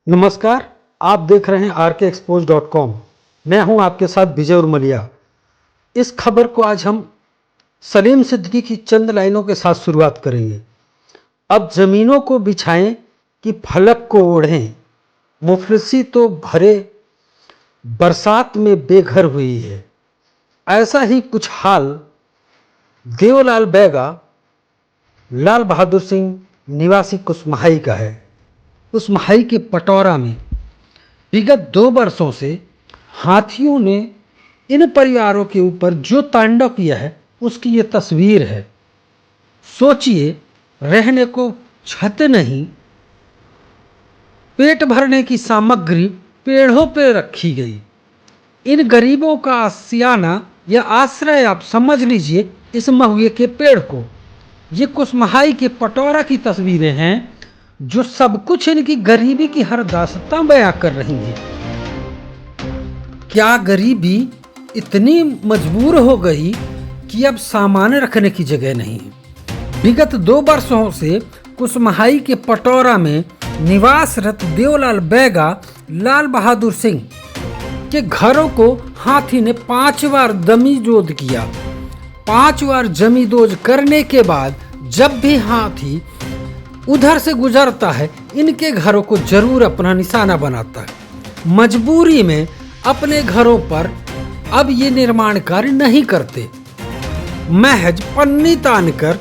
नमस्कार, आप देख रहे हैं rkexpose.com। मैं हूं आपके साथ विजय उर्मलिया। इस खबर को आज हम सलीम सिद्दीकी की चंद लाइनों के साथ शुरुआत करेंगे। अब ज़मीनों को बिछाएं कि फलक को ओढ़ें, मुफलिसी तो भरे बरसात में बेघर हुई है। ऐसा ही कुछ हाल देवलाल बैगा लाल बहादुर सिंह निवासी कुसमाही का है। कुसमाही के पटौरा में विगत 2 वर्षों से हाथियों ने इन परिवारों के ऊपर जो तांडव किया है उसकी ये तस्वीर है। सोचिए, रहने को छत नहीं, पेट भरने की सामग्री पेड़ों पर रखी गई। इन गरीबों का आशियाना या आश्रय आप समझ लीजिए इस महुए के पेड़ को। ये कुसमाही के पटौरा की तस्वीरें हैं जो सब कुछ इनकी गरीबी की हर दास्तां बयां कर रही हैं। क्या गरीबी इतनी मजबूर हो गई कि अब सामान रखने की जगह नहीं है। विगत 2 वर्षों से कुसमाही के पटौरा में निवासरत देवलाल बैगा लाल बहादुर सिंह के घरों को हाथी ने 5 बार जमींदोज किया। 5 बार जमींदोज करने के बाद जब भी हाथी उधर से गुजरता है इनके घरों को जरूर अपना निशाना बनाता है। मजबूरी में अपने घरों पर अब ये निर्माण कार्य नहीं करते, महज पन्नी तानकर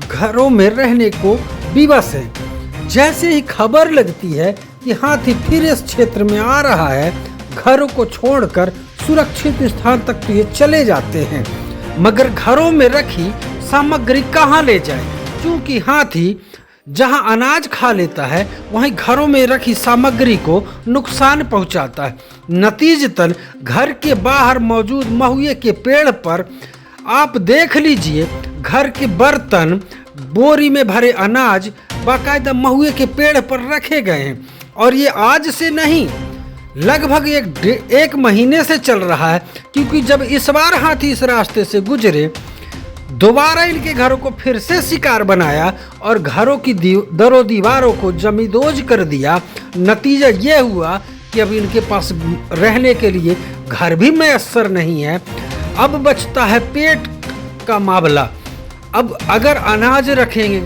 घरों में रहने को विवश हैं। जैसे ही खबर लगती है कि हाथी फिर इस क्षेत्र में आ रहा है, घरों को छोड़कर सुरक्षित स्थान तक तो ये चले जाते हैं, मगर घरों में रखी सामग्री कहाँ ले जाए, क्योंकि हाथी जहां अनाज खा लेता है वहीं घरों में रखी सामग्री को नुकसान पहुंचाता है। नतीजतन घर के बाहर मौजूद महुए के पेड़ पर आप देख लीजिए, घर के बर्तन, बोरी में भरे अनाज बाकायदा महुए के पेड़ पर रखे गए हैं। और ये आज से नहीं, लगभग एक महीने से चल रहा है, क्योंकि जब इस बार हाथी इस रास्ते से गुजरे दोबारा इनके घरों को फिर से शिकार बनाया और घरों की दरों दीवारों को जमींदोज कर दिया। नतीजा ये हुआ कि अब इनके पास रहने के लिए घर भी मैसर नहीं है। अब बचता है पेट का मामला। अब अगर अनाज रखेंगे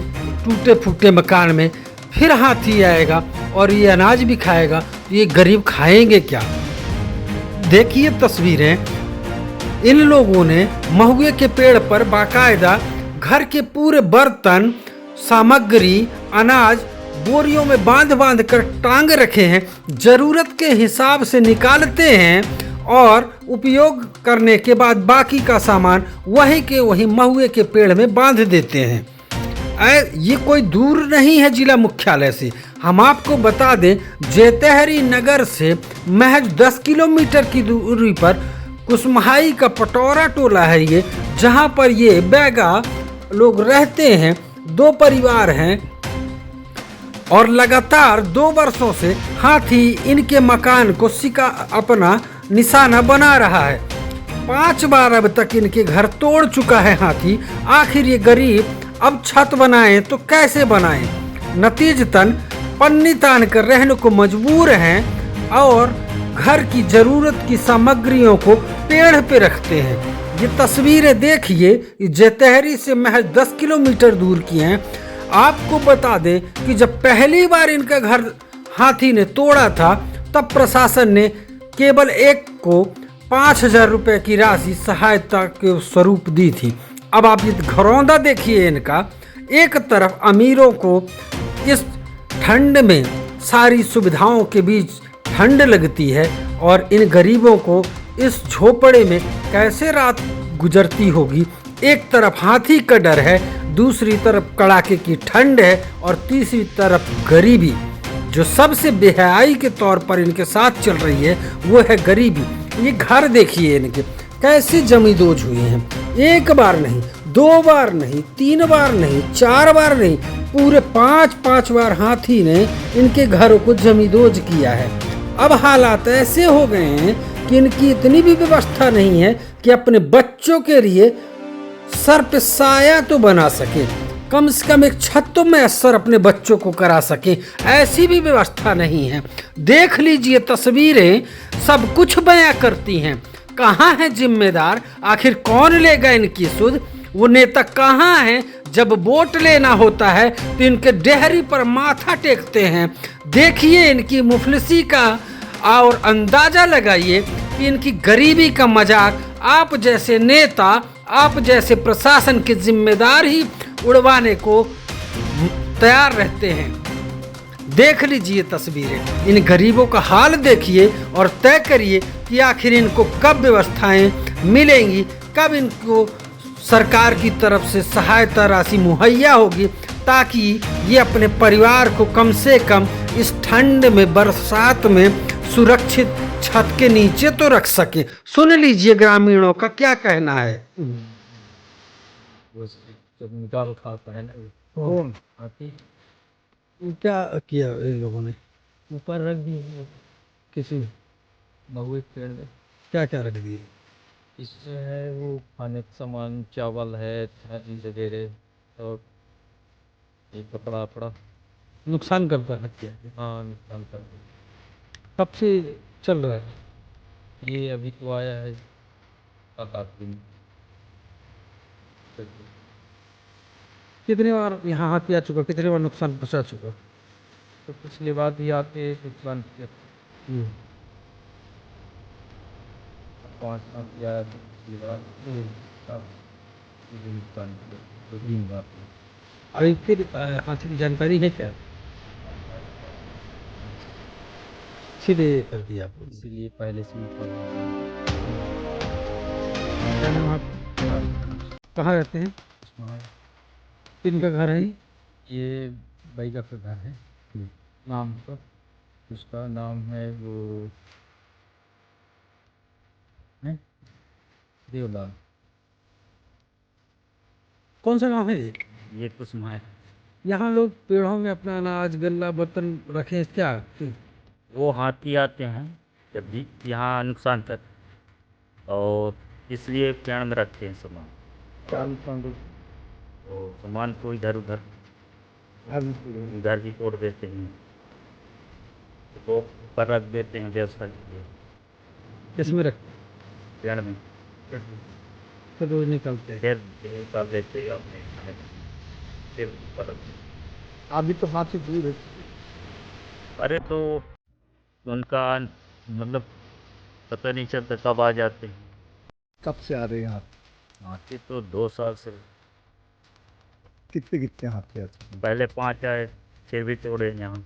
टूटे फूटे मकान में, फिर हाथी आएगा और ये अनाज भी खाएगा, तो ये गरीब खाएंगे क्या। देखिए तस्वीरें, इन लोगों ने महुए के पेड़ पर बाकायदा घर के पूरे बर्तन, सामग्री, अनाज बोरियों में बांध बांध कर टांग रखे हैं। जरूरत के हिसाब से निकालते हैं और उपयोग करने के बाद बाकी का सामान वहीं के वहीं महुए के पेड़ में बांध देते हैं। ये कोई दूर नहीं है जिला मुख्यालय से। हम आपको बता दें, जेतहरी नगर से महज 10 किलोमीटर की दूरी पर कुसमाही का पटौरा टोला है ये, जहां पर ये बैगा लोग रहते हैं। 2 परिवार हैं और लगातार 2 वर्षों से हाथी इनके मकान को अपना निशाना बना रहा है। 5 बार अब तक इनके घर तोड़ चुका है हाथी। आखिर ये गरीब अब छत बनाएं तो कैसे बनाएं। नतीजतन पन्नी तान कर रहने को मजबूर हैं और घर की जरूरत की सामग्रियों को पेड़ पे रखते हैं। ये तस्वीरें देखिए, जेतहरी से महज 10 किलोमीटर दूर की हैं। आपको बता दें कि जब पहली बार इनका घर हाथी ने तोड़ा था, तब प्रशासन ने केवल एक को 5,000 रुपये की राशि सहायता के स्वरूप दी थी। अब आप ये घरौंदा देखिए इनका। एक तरफ अमीरों को इस ठंड में सारी सुविधाओं के बीच ठंड लगती है और इन गरीबों को इस झोपड़े में कैसे रात गुजरती होगी। एक तरफ हाथी का डर है, दूसरी तरफ कड़ाके की ठंड है और तीसरी तरफ गरीबी। जो सबसे बेहयाई के तौर पर इनके साथ चल रही है वो है गरीबी। ये घर देखिए इनके कैसे जमींदोज हुए हैं। 1 बार नहीं, 2 बार नहीं, 3 बार नहीं, 4 बार नहीं, पूरे 5 बार हाथी ने इनके घरों को जमींदोज किया है। अब हालात ऐसे हो गए हैं कि इनकी इतनी भी व्यवस्था नहीं है कि अपने बच्चों के लिए सर पे साया तो बना सके। कम से कम एक छत तो मैसर अपने बच्चों को करा सके, ऐसी भी व्यवस्था नहीं है। देख लीजिए तस्वीरें सब कुछ बयां करती हैं। कहाँ है जिम्मेदार? आखिर कौन लेगा इनकी सुध? वो नेता कहाँ हैं जब वोट लेना होता है तो इनके डेहरी पर माथा टेकते हैं? देखिए इनकी मुफलिसी का और अंदाजा लगाइए कि इनकी गरीबी का मजाक आप जैसे नेता, आप जैसे प्रशासन के जिम्मेदार ही उड़वाने को तैयार रहते हैं। देख लीजिए तस्वीरें, इन गरीबों का हाल देखिए और तय करिए कि आखिर इनको कब व्यवस्थाएं मिलेंगी, कब इनको सरकार की तरफ से सहायता राशि मुहैया होगी, ताकि ये अपने परिवार को कम से कम इस ठंड में, बरसात में सुरक्षित छत के नीचे तो रख सके। सुन लीजिए ग्रामीणों का क्या कहना है। निकाल खाता है ना। कौन? हाथी क्या किया इन लोगों ने? ऊपर रख दिए किसी महुए के पेड़ में। क्या क्या रख दिए? इसमें है वो खाने का सामान, चावल है, थाली वगैरह, और ये कपड़ा वपड़ा। नुकसान करता है क्या? हाँ, नुकसान कर कब से चल रहा है? दिया। ये अभी तो आया है 7-8 दिन। कितनी बार यहाँ हाथी आ चुका, कितनी बार नुकसान पहुँचा चुका? तो पिछली बार भी आके नुकसान किया। 5 लाख आया था पिछली बार। अब ये नुकसान किया 2-3 बार। अभी फिर हाथी की जानकारी है क्या? सीधे कर दिया आपको। इसीलिए पहले से ही क्या नाम आप कहाँ रहते हैं? किनका घर है? ये भाई का घर है नाम का। उसका नाम है वो है देवलाल। कौन सा गाँव है ये? ये कुसुमा है। यहाँ लोग पेड़ों में अपना अनाज, गल्ला, बर्तन रखे क्या? वो हाथी आते हैं जब भी यहाँ नुकसान कर, और इसलिए पेड़ में रखते हैं सामान। क्या नुकसान? तो सामान को इधर उधर घर भी तोड़ देते हैं, तो ऊपर रख देते हैं व्यवस्था के लिए किसमें रख? पेड़ में। फिर रोज निकलते हैं। फिर निकाल देते हैं अपने खाने में, फिर ऊपर रख देते हैं। अभी तो हाथी दूर है। अरे तो उनका मतलब पता नहीं चलता कब आ जाते हैं। कब से आ रहे हैं यहाँ? आते तो 2 साल से। कितने कितने हाथी आते हैं? पहले 5 आए, फिर भी तोड़े यहाँ।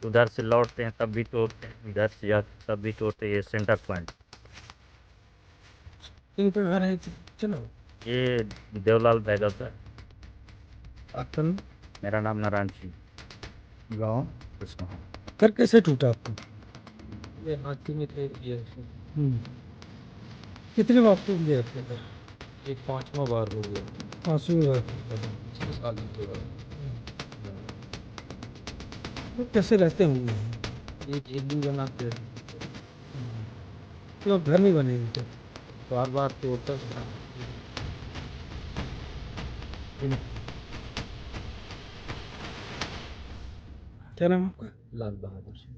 उधर से लौटते हैं तब भी तोड़ते हैं, इधर से आते तब भी तोड़ते हैं। ये सेंटर पॉइंट। इनका घर है, चलो। ये देवलाल बैगल है। अतन मेरा नाम नारायण सिंह। गांव कृष्ण। घर कैसे टूटा आपको? ये हाथी में थे ये। कितने बार टूट गया आपके घर? एक 5वां बार हो गया। 5वीं बार। 6 साल के बाद। तो कैसे रहते होंगे? ये झील बनाते हैं, लोग घर नहीं बने इनके। बार बार तोड़ता था। क्या नाम है आपका? लाल बहादुर सिंह।